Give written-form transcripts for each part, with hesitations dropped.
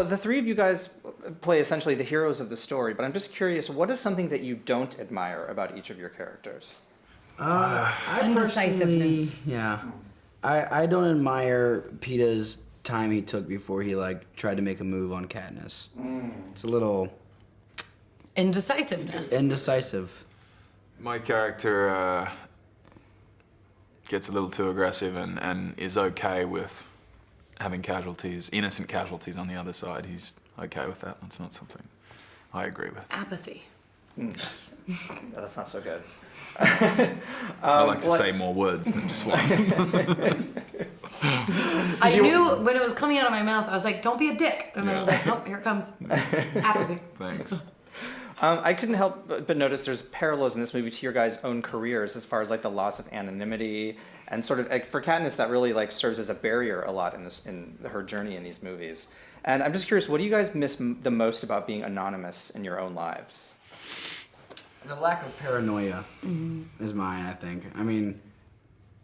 well, the three of you guys play essentially the heroes of the story, but I'm just curious, what is something that you don't admire about each of your characters? Indecisiveness. Yeah. I don't admire Peeta's time he took before he tried to make a move on Katniss. It's a little Indecisiveness. indecisive. My character gets a little too aggressive and is okay with having casualties, innocent casualties on the other side. He's okay with that. That's not something I agree with. Apathy. No, that's not so good. I like to say more words than just one. I knew when it was coming out of my mouth, I was like, don't be a dick. And then I was like, nope, here it comes. Apathy. Thanks. I couldn't help but notice there's parallels in this movie to your guys' own careers as far as the loss of anonymity and sort of for Katniss that really serves as a barrier a lot in her journey in these movies. And I'm just curious, what do you guys miss the most about being anonymous in your own lives? The lack of paranoia is mine, I think. I mean,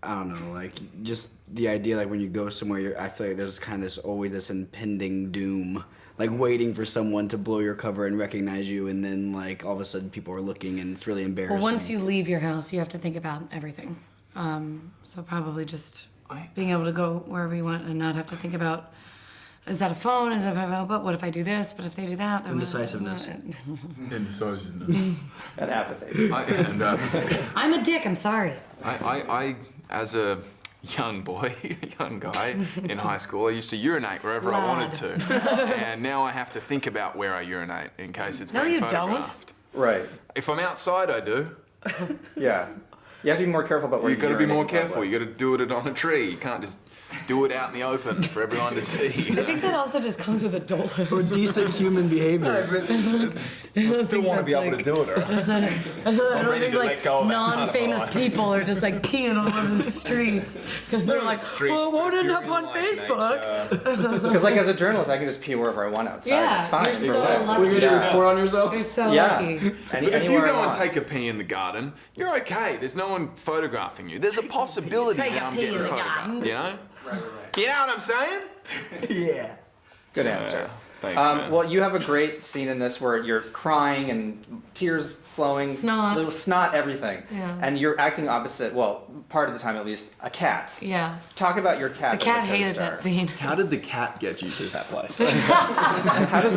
I don't know, just the idea when you go somewhere, I feel like there's kind of always this impending doom. Waiting for someone to blow your cover and recognize you, and then all of a sudden people are looking, and it's really embarrassing. Well, once you leave your house, you have to think about everything. So probably just being able to go wherever you want and not have to think about, is that a phone? Is that but what if I do this? But if they do that? Indecisiveness. Indecisiveness. And apathy. And apathy. I'm a dick, I'm sorry. I as a young guy in high school, I used to urinate wherever I wanted to. And now I have to think about where I urinate in case it's being photographed. Right. If I'm outside, I do. Yeah. You have to be more careful about where You've got to be more careful. You've got to do it on a tree. You can't just do it out in the open for everyone to see. I think that also just comes with adulthood. Or decent human behavior. I still want to be able to do it. I don't think non-famous people are just peeing all over the streets because they're well, it won't end up on Facebook. Because as a journalist, I can just pee wherever I want outside. Yeah, it's fine. you're so lucky. We're going to report on yourself? You're so lucky. But if you go and take a pee in the garden, you're okay. There's no one photographing you. There's a possibility that I'm getting photographed. You know? Right. You know what I'm saying? Yeah. Good answer. Thanks, man. Well, you have a great scene in this where you're crying and tears flowing, Snot. little snot, everything, and you're acting opposite. Well, part of the time at least, a cat. Yeah. Talk about your cat. The cat hated that scene. How did the cat get you to that place?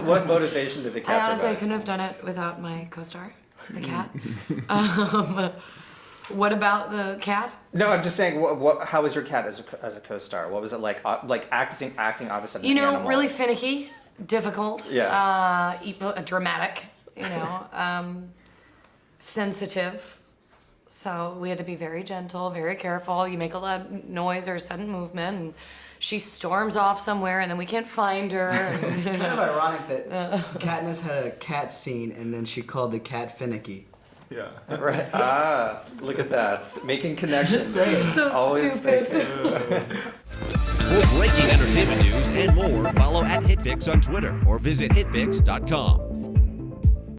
What motivation did the cat I honestly provide? couldn't have done it without my co-star, the cat. What about the cat? No, I'm just saying. How was your cat as a co-star? What was it like? Acting opposite. You know, animal? really finicky, difficult. Yeah. Dramatic. Sensitive. So we had to be very gentle, very careful. You make a loud noise or a sudden movement, and she storms off somewhere, and then we can't find her. It's kind of ironic that Katniss had a cat scene, and then she called the cat finicky. Yeah. Right. Look at that. Making connections. Just saying. So Always stupid. thinking. For breaking entertainment news and more, follow @HitFix on Twitter or visit hitfix.com.